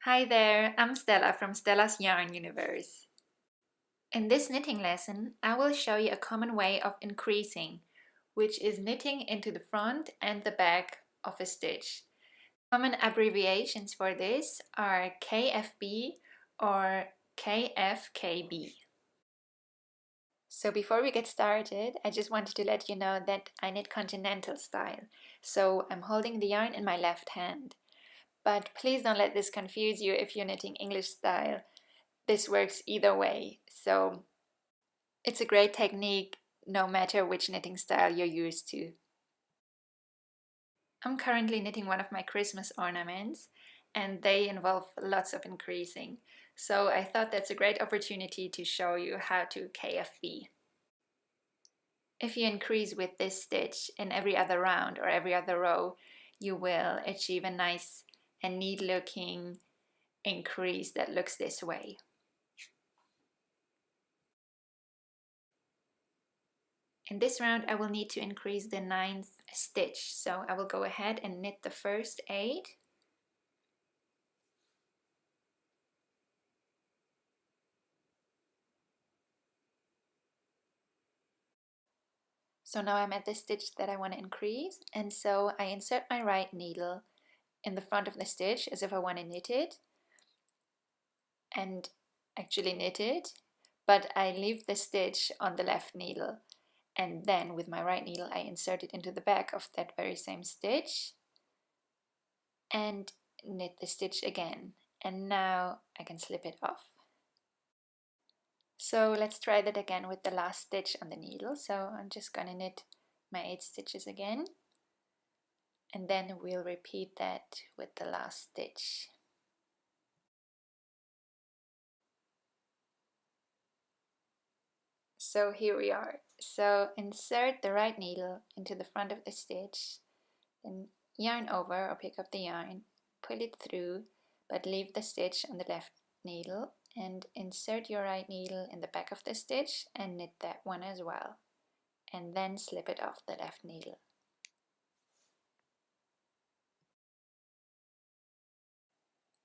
Hi there, I'm Stella from Stella's Yarn Universe. In this knitting lesson, I will show you a common way of increasing, which is knitting into the front and the back of a stitch. Common abbreviations for this are KFB or KFKB. So before we get started, I just wanted to let you know that I knit continental style. So I'm holding the yarn in my left hand. But please don't let this confuse you if you're knitting English style. This works either way, so it's a great technique no matter which knitting style you're used to. I'm currently knitting one of my Christmas ornaments and they involve lots of increasing, so I thought that's a great opportunity to show you how to KFB. If you increase with this stitch in every other round or every other row, you will achieve a nice and neat looking increase that looks this way. In this round I will need to increase the 9th stitch, so I will go ahead and knit the first 8. So now I'm at the stitch that I want to increase, and so I insert my right needle in the front of the stitch as if I want to knit it, and actually knit it, but I leave the stitch on the left needle, and then with my right needle I insert it into the back of that very same stitch and knit the stitch again, and now I can slip it off. So let's try that again with the last stitch on the needle. So I'm just going to knit my 8 stitches again, and then we'll repeat that with the last stitch. So here we are. So insert the right needle into the front of the stitch, then yarn over or pick up the yarn, pull it through, but leave the stitch on the left needle, and insert your right needle in the back of the stitch and knit that one as well, and then slip it off the left needle.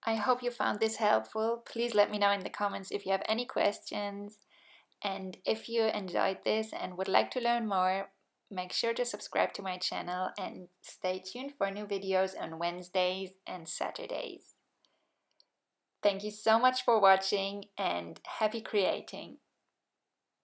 I hope you found this helpful. Please let me know in the comments if you have any questions. And if you enjoyed this and would like to learn more, make sure to subscribe to my channel and stay tuned for new videos on Wednesdays and Saturdays. Thank you so much for watching and happy creating!